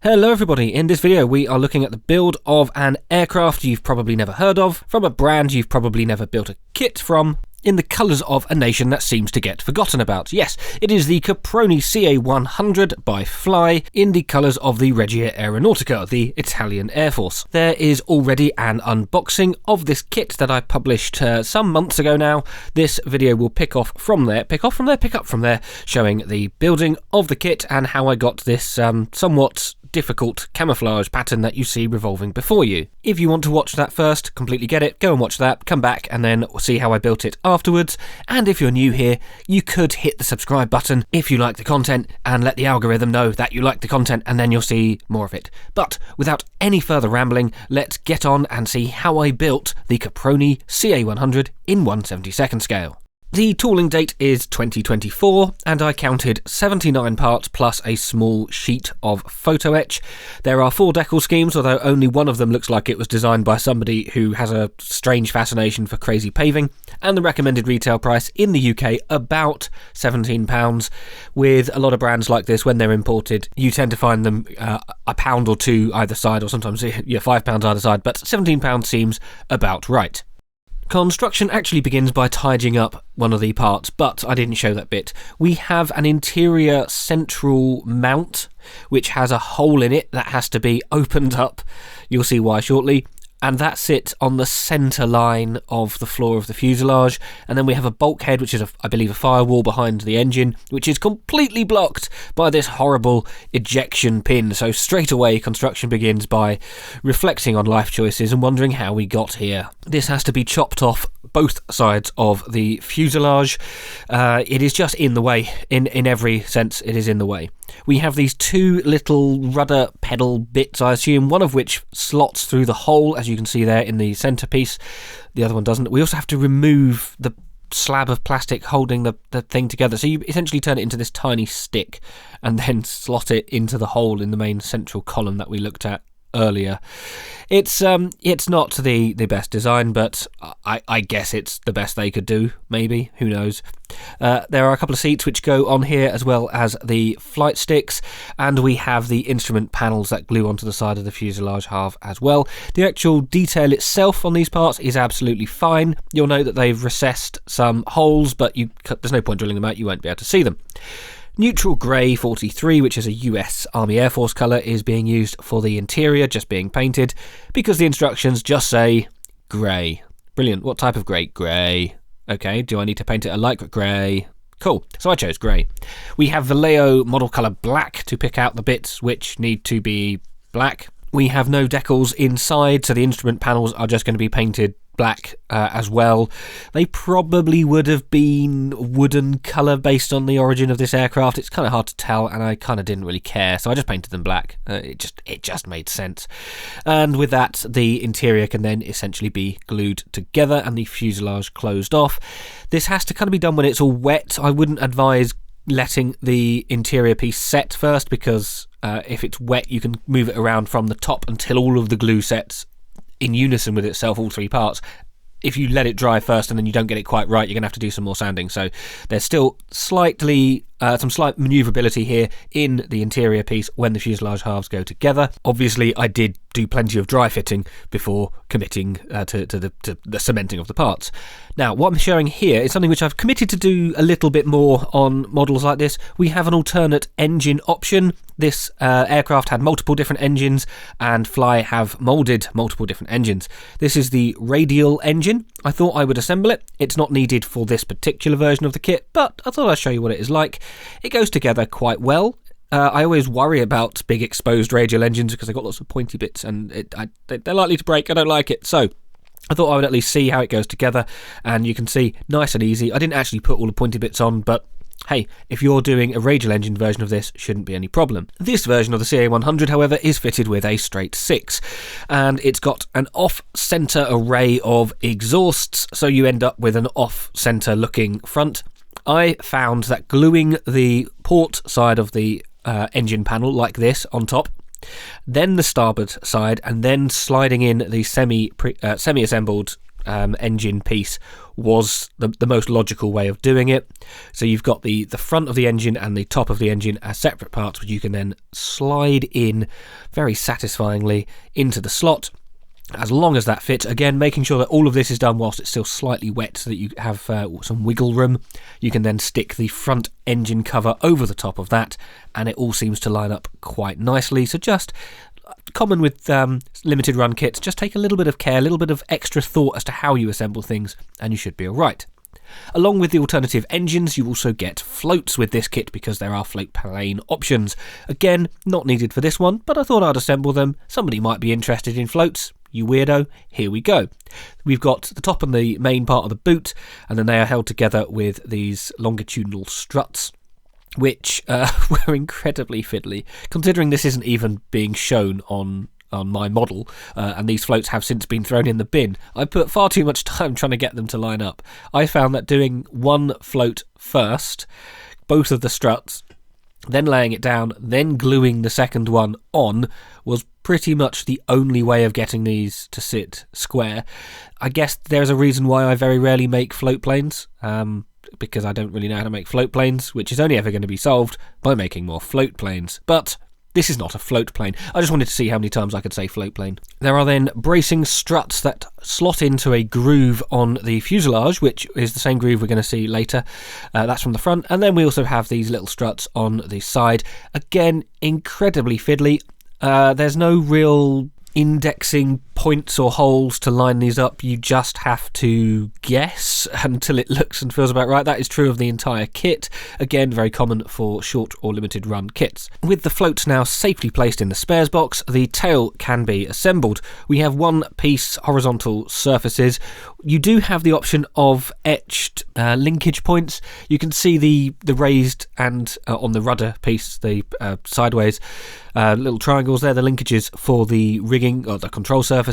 Hello everybody, in this video we are looking at the build of an aircraft you've probably never heard of, from a brand you've probably never built a kit from, in the colours of a nation that seems to get forgotten about. Yes, it is the Caproni Ca.100 by Fly, in the colours of the Regia Aeronautica, the Italian Air Force. There is already an unboxing of this kit that I published some months ago now. This video will pick up from there, showing the building of the kit and how I got this somewhat difficult camouflage pattern that you see revolving before you. If you want to watch that first, completely get it, go and watch that, come back and then see how I built it afterwards. And if you're new here, you could hit the subscribe button if you like the content and let the algorithm know that you like the content, and then you'll see more of it. But without any further rambling, let's get on and see how I built the Caproni Ca.100 in 1/72 scale. The tooling date is 2024, and I counted 79 parts plus a small sheet of photo etch. There are 4 decal schemes, although only one of them looks like it was designed by somebody who has a strange fascination for crazy paving, and the recommended retail price in the UK about £17. With a lot of brands like this, when they're imported, you tend to find them a pound or two either side, or sometimes £5 either side, but £17 seems about right. Construction actually begins by tidying up one of the parts, but I didn't show that bit. We have an interior central mount, which has a hole in it that has to be opened up. You'll see why shortly. And that sits on the centre line of the floor of the fuselage. And then we have a bulkhead, which is, I believe, a firewall behind the engine, which is completely blocked by this horrible ejection pin. So straight away, construction begins by reflecting on life choices and wondering how we got here. This has to be chopped off both sides of the fuselage. It is just in the way. In every sense, it is in the way. We have these 2 little rudder pedal bits, I assume, one of which slots through the hole, as you can see there in the centrepiece. The other one doesn't. We also have to remove the slab of plastic holding the thing together. So you essentially turn it into this tiny stick and then slot it into the hole in the main central column that we looked at earlier. It's not the best design, but I guess it's the best they could do, maybe, who knows. There are a couple of seats which go on here, as well as the flight sticks, and we have the instrument panels that glue onto the side of the fuselage half as well. The actual detail itself on these parts is absolutely fine. You'll note that they've recessed some holes, but there's no point drilling them out, you won't be able to see them. Neutral grey 43, which is a US Army Air Force colour, is being used for the interior, just being painted, because the instructions just say grey. Brilliant. What type of grey? Grey. Okay, do I need to paint it a light grey? Cool, so I chose grey. We have Vallejo model colour black to pick out the bits which need to be black. We have no decals inside, so the instrument panels are just going to be painted black as well. They probably would have been wooden colour based on the origin of this aircraft. It's kind of hard to tell, and I kind of didn't really care, so I just painted them black. It just made sense. And with that, the interior can then essentially be glued together and the fuselage closed off. This has to kind of be done when it's all wet. I wouldn't advise letting the interior piece set first, because if it's wet, you can move it around from the top until all of the glue sets in unison with itself, all 3 parts. If you let it dry first and then you don't get it quite right, you're going to have to do some more sanding. So there's still some slight manoeuvrability here in the interior piece when the fuselage halves go together. Obviously, I did do plenty of dry fitting before committing to the cementing of the parts. Now, what I'm showing here is something which I've committed to do a little bit more on models like this. We have an alternate engine option. This aircraft had multiple different engines, and Fly have moulded multiple different engines. This is the radial engine. I thought I would assemble it. It's not needed for this particular version of the kit, but I thought I'd show you what it is like. It goes together quite well. I always worry about big exposed radial engines because they've got lots of pointy bits and they're likely to break. I don't like it. So I thought I would at least see how it goes together, and you can see nice and easy. I didn't actually put all the pointy bits on, but hey, if you're doing a radial engine version of this, shouldn't be any problem. This version of the Ca.100, however, is fitted with a straight 6, and it's got an off-centre array of exhausts, so you end up with an off-centre looking front. I found that gluing the port side of the engine panel like this on top, then the starboard side, and then sliding in the semi-assembled engine piece was the most logical way of doing it. So you've got the front of the engine and the top of the engine as separate parts, which you can then slide in very satisfyingly into the slot, as long as that fits. Again, making sure that all of this is done whilst it's still slightly wet so that you have some wiggle room. You can then stick the front engine cover over the top of that, and it all seems to line up quite nicely. So just common with limited run kits, just take a little bit of care, a little bit of extra thought as to how you assemble things, and you should be alright. Along with the alternative engines, you also get floats with this kit because there are float plane options. Again, not needed for this one, but I thought I'd assemble them. Somebody might be interested in floats. You weirdo, here we go. We've got the top and the main part of the boot, and then they are held together with these longitudinal struts, which were incredibly fiddly, considering this isn't even being shown on my model, and these floats have since been thrown in the bin. I put far too much time trying to get them to line up. I found that doing one float first, both of the struts, then laying it down, then gluing the second one on was pretty much the only way of getting these to sit square. I guess there's a reason why I very rarely make float planes, because I don't really know how to make float planes, which is only ever going to be solved by making more float planes. But this is not a float plane. I just wanted to see how many times I could say float plane. There are then bracing struts that slot into a groove on the fuselage, which is the same groove we're going to see later. That's from the front. And then we also have these little struts on the side. Again, incredibly fiddly. There's no real indexing points or holes to line these up. You just have to guess until it looks and feels about right. That is true of the entire kit. Again, very common for short or limited run kits. With the floats now safely placed in the spares box, the tail can be assembled. We have one piece horizontal surfaces. You do have the option of etched linkage points. You can see the raised and on the rudder piece, the sideways little triangles there, the linkages for the rigging or the control surfaces.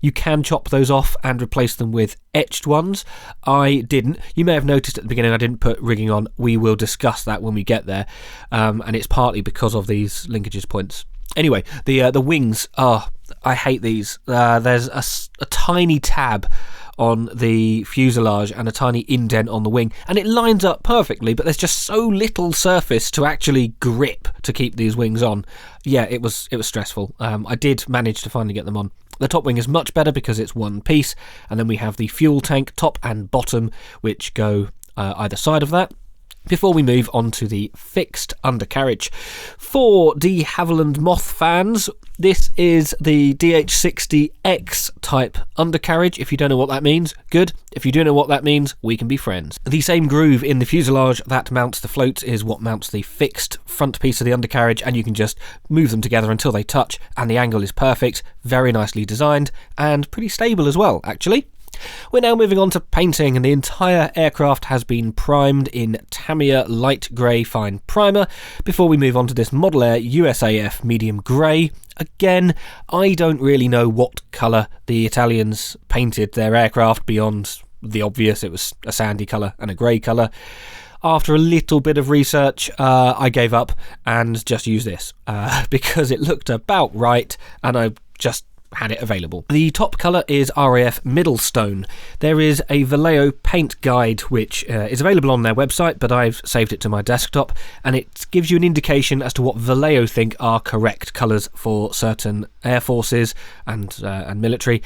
You can chop those off and replace them with etched ones. I didn't. You may have noticed at the beginning I didn't put rigging on. We will discuss that when we get there, and it's partly because of these linkages points. Anyway, the wings, I hate these. There's a tiny tab on the fuselage and a tiny indent on the wing, and it lines up perfectly, but there's just so little surface to actually grip to keep these wings on. Yeah, it was stressful. I did manage to finally get them on. The top wing is much better because it's one piece, and then we have the fuel tank top and bottom, which go either side of that. Before we move on to the fixed undercarriage, for the Havilland Moth fans, this is the DH60X type undercarriage. If you don't know what that means, good. If you do know what that means, we can be friends. The same groove in the fuselage that mounts the floats is what mounts the fixed front piece of the undercarriage, and you can just move them together until they touch, and the angle is perfect, very nicely designed, and pretty stable as well, actually. We're now moving on to painting, and the entire aircraft has been primed in Tamiya light grey fine primer before we move on to this Model Air USAF medium grey. Again, I don't really know what colour the Italians painted their aircraft beyond the obvious. It was a sandy colour and a grey colour. After a little bit of research, I gave up and just used this because it looked about right, and I just had it available. The top colour is RAF Middlestone. There is a Vallejo paint guide which is available on their website, but I've saved it to my desktop, and it gives you an indication as to what Vallejo think are correct colours for certain air forces and military.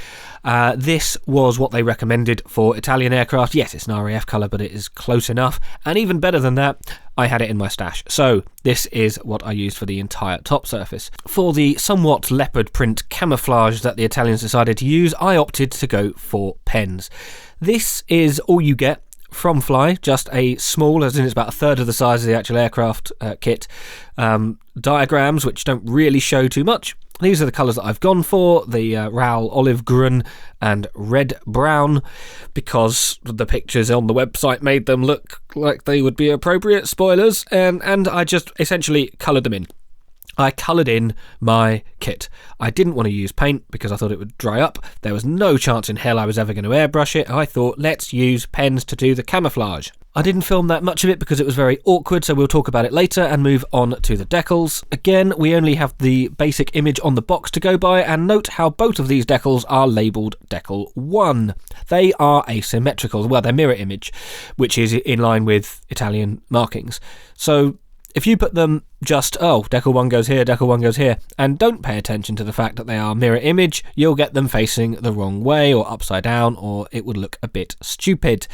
This was what they recommended for Italian aircraft. Yes, it's an RAF colour, but it is close enough, and even better than that, I had it in my stash. So this is what I used for the entire top surface. For the somewhat leopard print camouflage that the Italians decided to use, I opted to go for pens. This is all you get from Fly, just a small, as in it's about a third of the size of the actual aircraft kit, diagrams which don't really show too much. These are the colours that I've gone for, the Raoul Olive Grun and Red Brown, because the pictures on the website made them look like they would be appropriate, spoilers, and I just essentially coloured them in. I coloured in my kit. I didn't want to use paint because I thought it would dry up. There was no chance in hell I was ever going to airbrush it. I thought, let's use pens to do the camouflage. I didn't film that much of it because it was very awkward, so we'll talk about it later and move on to the decals. Again, we only have the basic image on the box to go by, and note how both of these decals are labelled Decal 1. They are asymmetrical, well, they're mirror image, which is in line with Italian markings. So if you put them just, Decal 1 goes here, Decal 1 goes here, and don't pay attention to the fact that they are mirror image, you'll get them facing the wrong way or upside down, or it would look a bit stupid.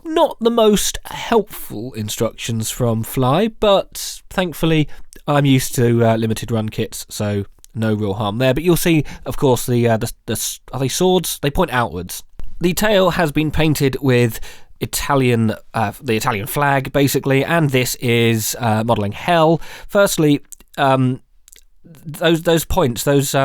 Not the most helpful instructions from Fly, but thankfully I'm used to limited run kits, so no real harm there. But you'll see, of course, are they swords? They point outwards. The tail has been painted with the Italian flag, basically, and this is modelling hell. Firstly, those points, those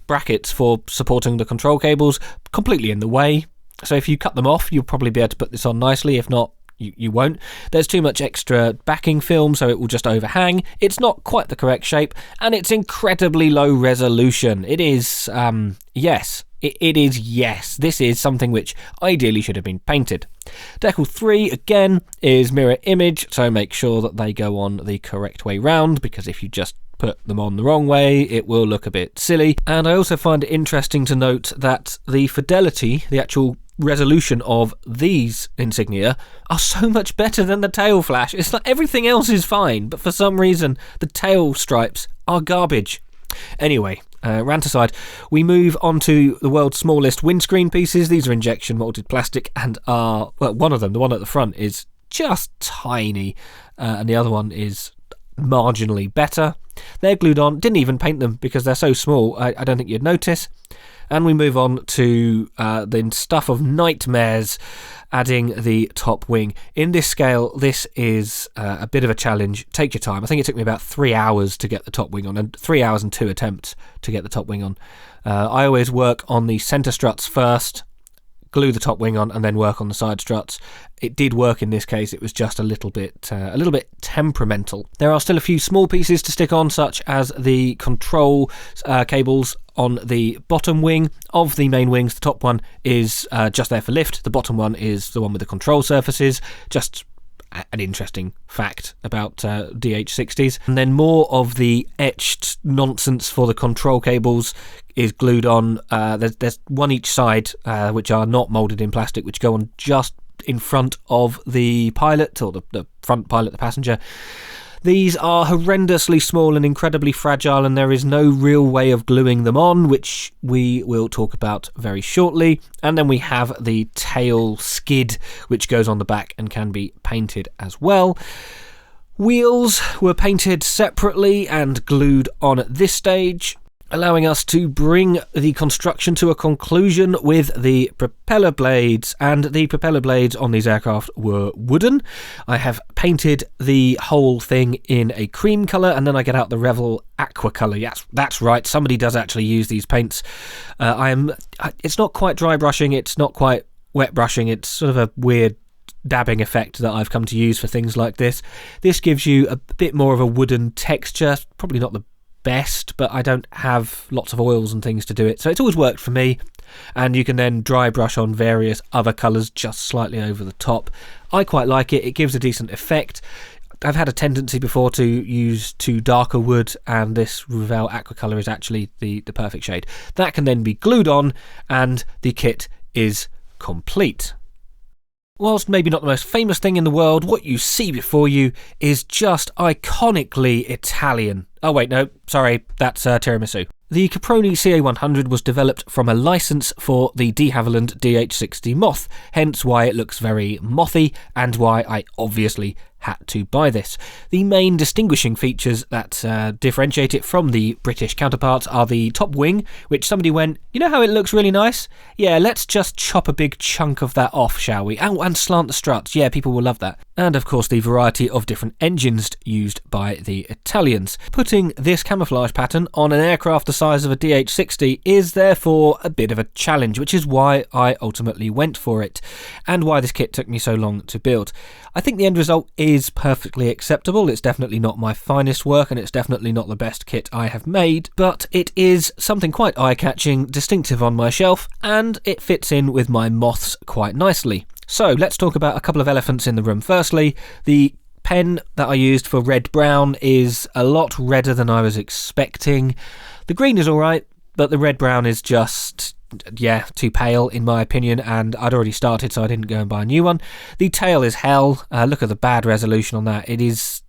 brackets for supporting the control cables, completely in the way. So if you cut them off, you'll probably be able to put this on nicely. If not, you won't. There's too much extra backing film, so it will just overhang. It's not quite the correct shape, and it's incredibly low resolution. It is, yes. It is, yes. This is something which ideally should have been painted. Decal 3, again, is mirror image, so make sure that they go on the correct way round, because if you just put them on the wrong way, it will look a bit silly. And I also find it interesting to note that the fidelity, the actual resolution of these insignia, are so much better than the tail flash. It's like everything else is fine, but for some reason the tail stripes are garbage. Anyway, rant aside, we move on to the world's smallest windscreen pieces. These are injection molded plastic and are, well, one of them, the one at the front, is just tiny, and the other one is marginally better. They're glued on. Didn't even paint them because they're so small, I don't think you'd notice. And we move on to the stuff of nightmares, adding the top wing. In this scale, this is a bit of a challenge. Take your time. I think it took me about 3 hours to get the top wing on, and 3 hours and 2 attempts to get the top wing on. I always work on the centre struts first, glue the top wing on, and then work on the side struts. It did work in this case. It was just a little bit temperamental. There are still a few small pieces to stick on, such as the control cables on the bottom wing of the main wings. The top one is just there for lift. The bottom one is the one with the control surfaces. Just an interesting fact about DH60s. And then more of the etched nonsense for the control cables is glued on. There's one each side, which are not moulded in plastic, which go on just in front of the pilot, or the front pilot, the passenger. These are horrendously small and incredibly fragile, and there is no real way of gluing them on, which we will talk about very shortly. And then we have the tail skid, which goes on the back and can be painted as well. Wheels were painted separately and glued on at this stage, allowing us to bring the construction to a conclusion with the propeller blades. And the propeller blades on these aircraft were wooden. I have painted the whole thing in a cream colour, and then I get out the Revel aqua colour. Yes, that's right, somebody does actually use these paints. It's not quite dry brushing, it's not quite wet brushing, it's sort of a weird dabbing effect that I've come to use for things like this. This gives you a bit more of a wooden texture, probably not the best, but I don't have lots of oils and things to do it, so it's always worked for me. And you can then dry brush on various other colours just slightly over the top. I quite like it. It gives a decent effect. I've had a tendency before to use too darker wood, and this Revel aqua colour is actually the perfect shade. That can then be glued on, and the kit is complete. Whilst maybe not the most famous thing in the world, what you see before you is just iconically Italian. Oh wait, no, sorry, that's tiramisu. The Caproni Ca.100 was developed from a licence for the de Havilland DH60 Moth, hence why it looks very mothy, and why I obviously had to buy this. The main distinguishing features that differentiate it from the British counterparts are the top wing, which somebody went, you know how it looks really nice? Yeah, let's just chop a big chunk of that off, shall we? Oh, and slant the struts. Yeah, people will love that. And of course the variety of different engines used by the Italians. Putting this camouflage pattern on an aircraft the size of a DH60 is therefore a bit of a challenge, which is why I ultimately went for it, and why this kit took me so long to build. I think the end result is perfectly acceptable. It's definitely not my finest work, and it's definitely not the best kit I have made, but it is something quite eye-catching, distinctive on my shelf, and it fits in with my moths quite nicely. So let's talk about a couple of elephants in the room. Firstly, the pen that I used for red-brown is a lot redder than I was expecting. The green is alright, but the red-brown is just, yeah, too pale in my opinion, and I'd already started, so I didn't go and buy a new one. The tail is hell. Look at the bad resolution on that. It is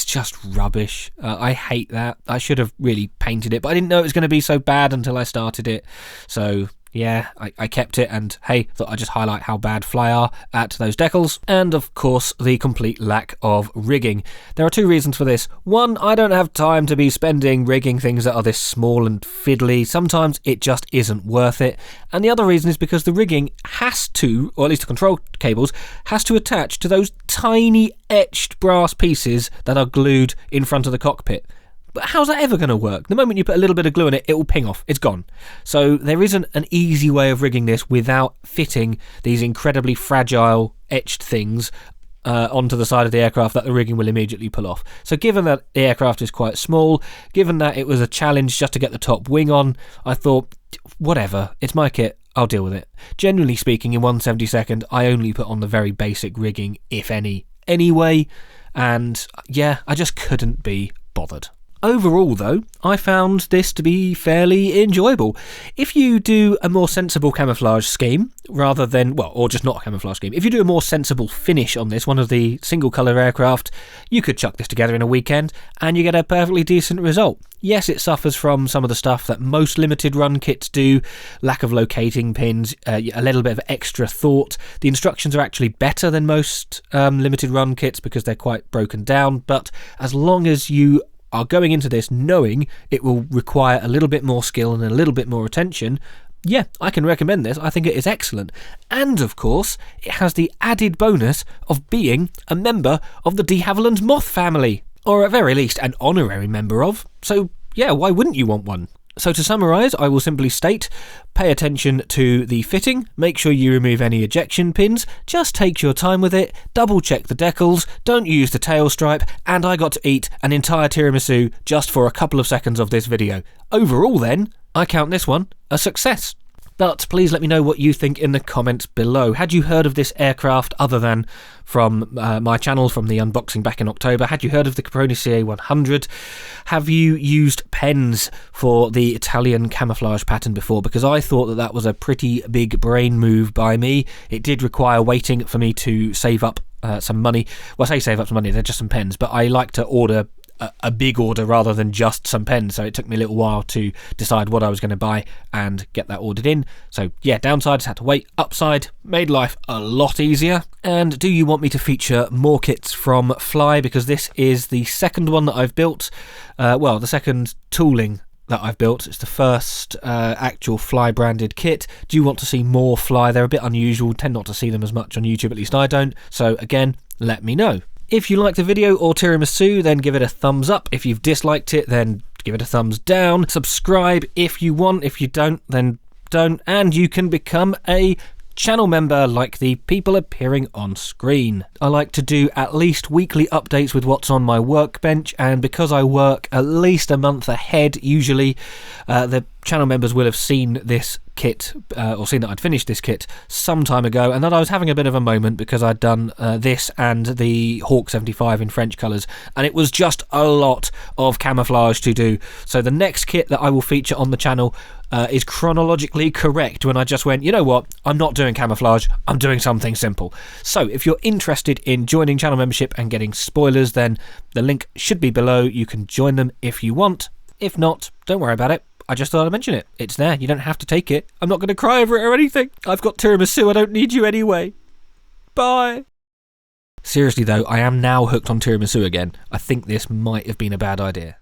just rubbish. I hate that. I should have really painted it, but I didn't know it was going to be so bad until I started it. So yeah, I kept it, and hey, thought I'd just highlight how bad Fly are at those decals. And of course, the complete lack of rigging. There are two reasons for this. One, I don't have time to be spending rigging things that are this small and fiddly. Sometimes it just isn't worth it. And the other reason is because the rigging has to, or at least the control cables, has to attach to those tiny etched brass pieces that are glued in front of the cockpit. But how's that ever going to work? The moment you put a little bit of glue in it, it will ping off. It's gone. So there isn't an easy way of rigging this without fitting these incredibly fragile etched things onto the side of the aircraft that the rigging will immediately pull off. So given that the aircraft is quite small, given that it was a challenge just to get the top wing on, I thought, whatever, it's my kit, I'll deal with it. Generally speaking, in 1/72, I only put on the very basic rigging, if any, anyway, and yeah, I just couldn't be bothered. Overall, though, I found this to be fairly enjoyable. If you do a more sensible camouflage scheme, rather than, well, or just not a camouflage scheme, if you do a more sensible finish on this, one of the single-colour aircraft, you could chuck this together in a weekend, and you get a perfectly decent result. Yes, it suffers from some of the stuff that most limited run kits do, lack of locating pins, a little bit of extra thought. The instructions are actually better than most limited run kits because they're quite broken down, but as long as you are going into this knowing it will require a little bit more skill and a little bit more attention, yeah, I can recommend this. I think it is excellent. And of course, it has the added bonus of being a member of the de Havilland Moth family, or at very least an honorary member of. So yeah, why wouldn't you want one? So to summarise, I will simply state, pay attention to the fitting, make sure you remove any ejection pins, just take your time with it, double check the decals, don't use the tail stripe, and I got to eat an entire tiramisu just for a couple of seconds of this video. Overall then, I count this one a success. But please let me know what you think in the comments below. Had you heard of this aircraft other than from my channel, from the unboxing back in October? Had you heard of the Caproni Ca.100? Have you used pens for the Italian camouflage pattern before? Because I thought that that was a pretty big brain move by me. It did require waiting for me to save up some money. Well, I say save up some money, they're just some pens, but I like to order a big order rather than just some pens, so it took me a little while to decide what I was going to buy and get that ordered in. So yeah, downsides, had to wait. Upside, made life a lot easier. And do you want me to feature more kits from Fly? Because this is the second one that I've built, well, the second tooling that I've built. It's the first actual Fly branded kit. Do you want to see more Fly? They're a bit unusual, tend not to see them as much on YouTube, at least I don't. So again, let me know. If you liked the video or tiramisu, then give it a thumbs up. If you've disliked it, then give it a thumbs down. Subscribe if you want. If you don't, then don't. And you can become a channel member like the people appearing on screen. I like to do at least weekly updates with what's on my workbench, and because I work at least a month ahead usually, the channel members will have seen this kit, or seen that I'd finished this kit some time ago, and that I was having a bit of a moment because I'd done this and the Hawk 75 in French colours, and it was just a lot of camouflage to do. So the next kit that I will feature on the channel is chronologically correct when I just went, you know what, I'm not doing camouflage, I'm doing something simple. So if you're interested in joining channel membership and getting spoilers, then the link should be below. You can join them if you want. If not, don't worry about it. I just thought I'd mention it. It's there. You don't have to take it. I'm not going to cry over it or anything. I've got tiramisu. I don't need you anyway. Bye. Seriously though, I am now hooked on tiramisu again. I think this might have been a bad idea.